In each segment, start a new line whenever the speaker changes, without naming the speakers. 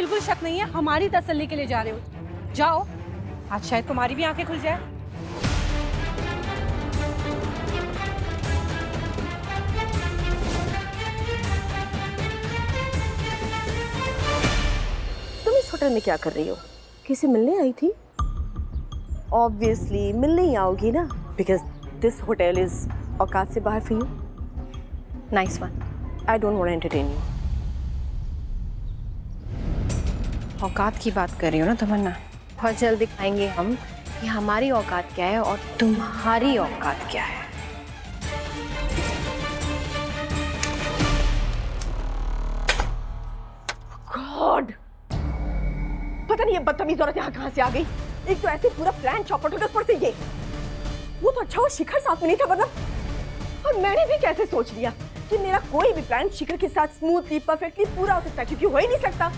बिल्कुल शक नहीं है, हमारी तसल्ली के लिए जा रहे हो। जाओ, आज शायद तुम्हारी भी आंखें खुल जाए।
तुम इस होटल में क्या कर रही हो? किसी मिलने आई थी? ऑब्वियसली मिलने ही आओगी ना, बिकॉज दिस होटल इज औकात से बाहर for you. Nice one. I don't want to entertain you.
औकात की बात कर रही हो ना तमन्ना? बहुत जल्द दिखाएंगे हम कि हमारी औकात क्या है और तुम्हारी औकात क्या है।
गॉड, पता नहीं ये बदतमीज औरत यहाँ कहाँ से आ गई। एक तो ऐसे पूरा प्लान चौपट हो गया, उस पर से ये। वो तो अच्छा वो शिखर साथ में नहीं था वरना। और मैंने भी कैसे सोच लिया कि मेरा कोई भी प्लान शिखर के साथ स्मूथली परफेक्टली पूरा हो सकता है, क्योंकि हो ही नहीं सकता।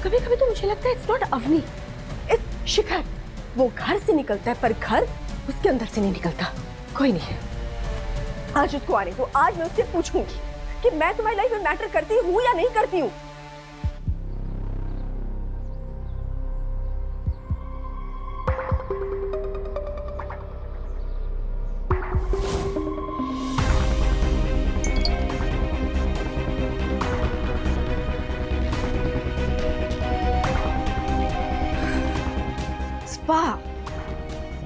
कभी कभी तो मुझे लगता है इट्स नॉट अवनी, इट्स शिखर। वो घर से निकलता है पर घर उसके अंदर से नहीं निकलता। कोई नहीं, आज उसको आने दो। आज मैं उससे पूछूंगी कि मैं तुम्हारी लाइफ में मैटर करती हूँ या नहीं करती हूँ। स्पा?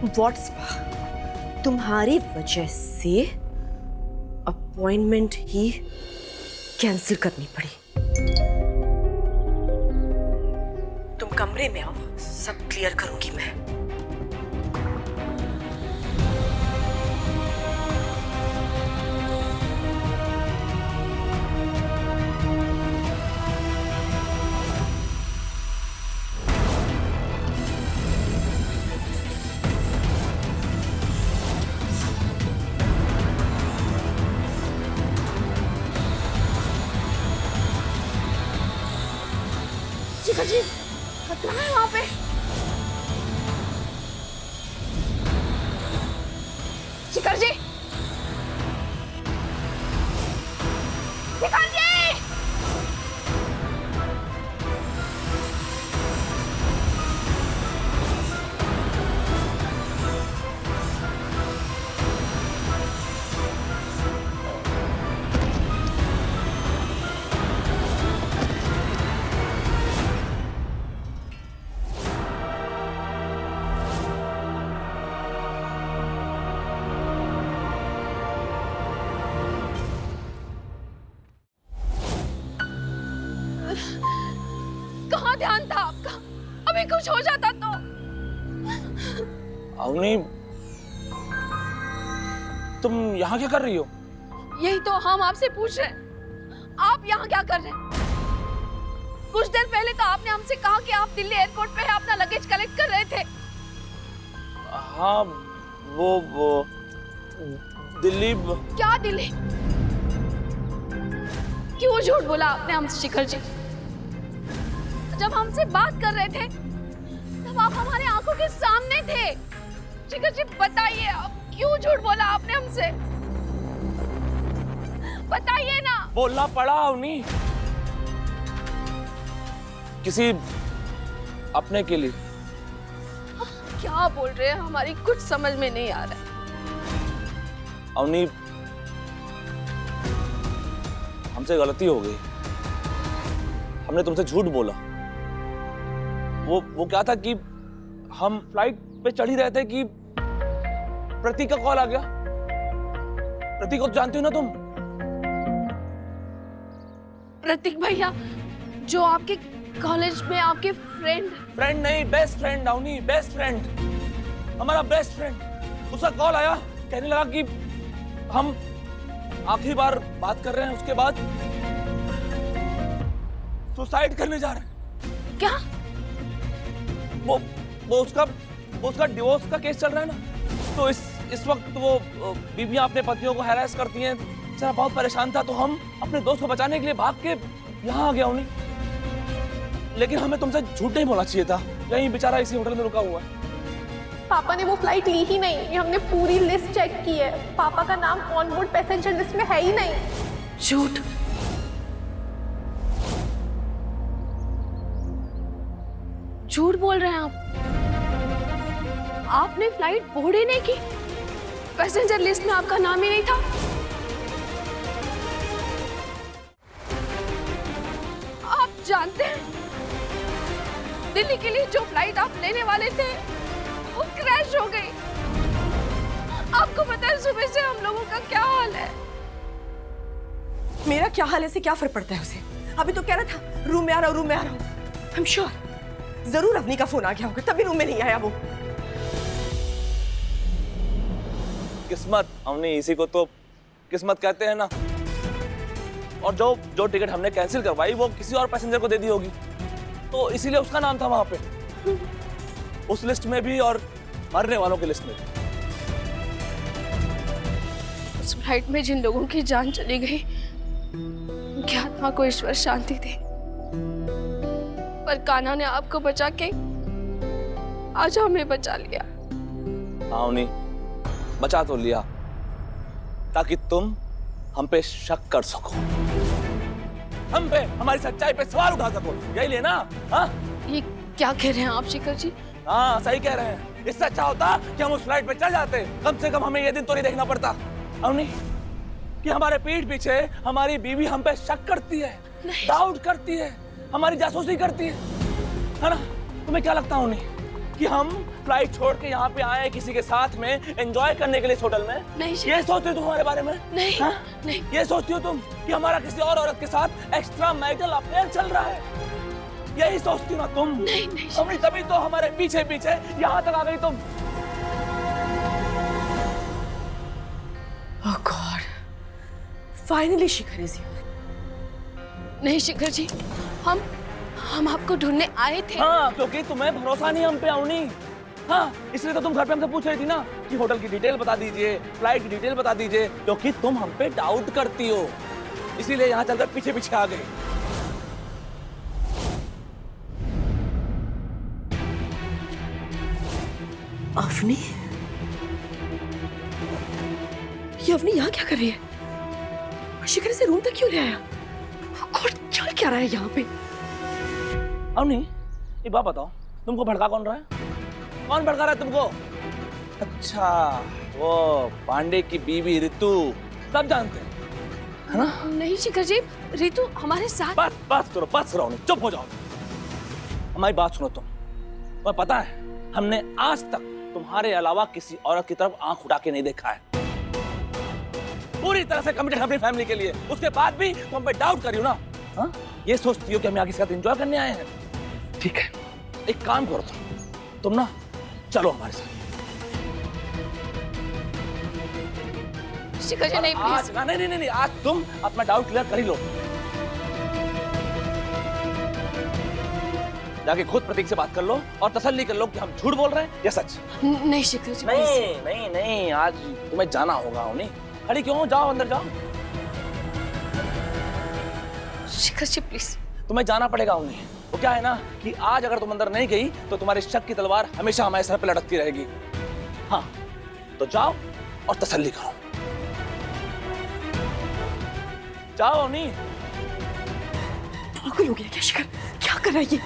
What spa? तुम्हारी वजह से अपॉइंटमेंट ही कैंसिल करनी पड़ी। तुम कमरे में आओ, सब क्लियर करूंगी मैं। शिखर जी कहाँ है वहां पे? शिखर जी, शिखर जी!
कहाँ ध्यान था आपका? अभी कुछ हो जाता तो।
अवनी, तुम यहाँ क्या कर रही हो?
यही तो हम आपसे पूछ रहे हैं, आप यहाँ क्या कर रहे हैं? कुछ देर पहले तो आपने हमसे कहा कि आप दिल्ली एयरपोर्ट पे अपना लगेज कलेक्ट कर रहे थे।
हाँ, वो दिल्ली।
क्या दिल्ली? क्यों झूठ बोला आपने हमसे शिखर जी? जब हमसे बात कर रहे थे तब आप हमारे आंखों के सामने थे। शिखर जी बताइए, अब क्यों झूठ बोला आपने हमसे? बताइए ना।
बोलना पड़ा अवनी, किसी अपने के लिए।
क्या बोल रहे हैं? हमारी कुछ समझ में नहीं आ रहा है।
अवनी, हमसे गलती हो गई, हमने तुमसे झूठ बोला। वो क्या था कि हम फ्लाइट पे चढ़ ही रहे थे कि प्रतीक का कॉल आ गया। प्रतीक को जानती हो ना तुम?
प्रतीक भैया, जो आपके कॉलेज में आपके फ्रेंड
नहीं, best friend Avni, best friend, हमारा बेस्ट फ्रेंड। उसका कॉल आया, कहने लगा कि हम आखिरी बार बात कर रहे हैं, उसके बाद सुसाइड करने जा रहे हैं।
क्या?
वो उसका डिवोर्स का केस चल रहा है ना, तो इस वक्त वो बीवियां अपने पतियों को हैरेस करती हैं। बेचारा बहुत परेशान था, तो हम अपने दोस्त को बचाने के लिए भाग के यहाँ आ गया उन्हीं। लेकिन हमें तुमसे झूठ नहीं बोलना चाहिए था, यही बेचारा इसी होटल में रुका हुआ है।
पापा ने वो फ्लाइट ली ही नहीं। हमने पूरी लिस्ट चेक की है, पापा का नाम ऑन बोर्ड पैसेंजर लिस्ट में है ही नहीं।
झूठ?
झूठ बोल रहे हैं आप। आपने फ्लाइट बोर्ड ही नहीं की, पैसेंजर लिस्ट में आपका नाम ही नहीं था। आप जानते हैं दिल्ली के लिए जो फ्लाइट आप लेने वाले थे वो क्रैश हो गई। आपको पता है सुबह से हम लोगों का क्या हाल है।
मेरा क्या हाल है से क्या फर्क पड़ता है उसे? अभी तो कह रहा था रूम में आ रहा हूँ, रूम में आ रहा हूँ। आई एम श्योर जरूर अवनी का फोन आ गया होगा, तभी रूम में नहीं आया वो।
किस्मत अवनी, इसी को तो किस्मत कहते हैं ना। और जो टिकट हमने कैंसिल करवाई वो किसी और पैसेंजर को दे दी होगी, तो इसीलिए उसका नाम था वहां पे, उस लिस्ट में भी और मरने वालों की लिस्ट में भी।
उस फ्लाइट में जिन लोगों की जान चली गई उनकी आत्मा को ईश्वर शांति दे। पर कान्हा ने आपको बचा के आज हमें बचा लिया।
हाँ अवनी, बचा तो लिया ताकि तुम हम पे शक कर सको, हम पे हमारी सच्चाई पे सवाल उठा सको, यही लेना। हाँ
ये क्या कह रहे हैं आप शिखर जी?
हाँ सही कह रहे हैं। इससे अच्छा होता कि हम उस फ्लाइट पे चल जाते, कम से कम हमें ये दिन तो नहीं देखना पड़ता अवनी कि हमारे पीठ पीछे हमारी बीवी हम पे शक करती है, डाउट करती है, हमारी जासूसी करती है ना। तुम्हें क्या लगता है अवनी कि हम फ्लाइट छोड़ के यहाँ पे आए किसी के साथ में एंजॉय करने के लिए इस होटल में?
नहीं
ये सोचते हो तुम हमारे बारे में?
नहीं,
हाँ?
नहीं।
ये सोचती हो तुम कि हमारा किसी और औरत के साथ एक्स्ट्रा मैरिटल अफेयर चल रहा है? यही सोचती हो ना तुम?
नहीं, नहीं।
अवनी तभी तो हमारे पीछे पीछे यहाँ तक आ गई तुम।
Oh god, finally Shikhar is here.
नहीं शिखर जी, हम आपको ढूंढने आए थे।
हाँ, क्योंकि तुम्हें भरोसा नहीं हम पे अवनी। हाँ, इसलिए तो तुम घर पे हमसे पूछ रही थी ना कि होटल की डिटेल बता दीजिए, फ्लाइट की डिटेल बता दीजिए, क्योंकि तुम हम पे डाउट करती हो, इसीलिए यहाँ चलकर पीछे पीछे आ गए।
अवनी, ये अवनी यहाँ क्या कर रही है? शिखर से रूम तक क्यों ले आया? और चल क्या रहा है यहाँ पे?
अवनी, एक बात बताओ, तुमको भड़का कौन रहा है? कौन भड़का रहा है तुमको? अच्छा, वो पांडे की बीवी रितु, सब जानते हैं, है ना?
नहीं शिखर जी, रितु हमारे साथ।
बस करो, बस करो, चुप हो जाओ। हमारी बात सुनो तुम्हें पता है हमने आज तक तुम्हारे अलावा किसी औरत की तरफ आंख उठा के नहीं देखा है। पूरी तरह से कमिटेड अपनी फैमिली के लिए, उसके बाद भी तुम पे डाउट कर रही हो ना? हाँ? ये सोचती हो कि हम यहाँ के साथ एंजॉय करने आए हैं? ठीक है, एक काम करो तुम ना चलो हमारे साथ।
शिखर जी नहीं,
आज ना, नहीं, आज तुम अपना डाउट क्लियर कर ही लो। जाके खुद प्रतीक से बात कर लो और तसल्ली कर लो कि हम झूठ बोल रहे हैं या सच।
नहीं शिखर जी,
नहीं, आज तुम्हें जाना होगा उन्हें। खड़ी क्यों हो? जाओ अंदर जाओ।
शिखर जी प्लीज।
तुम्हें जाना पड़ेगा उन्हें। वो क्या है ना कि आज अगर तुम अंदर नहीं गई तो तुम्हारी शक की तलवार हमेशा हमारे सर पे लटकती रहेगी। हाँ, तो जाओ और तसल्ली करो। जाओ अवनी।
पागल हो गया क्या शिखर? क्या कर रहा है ये?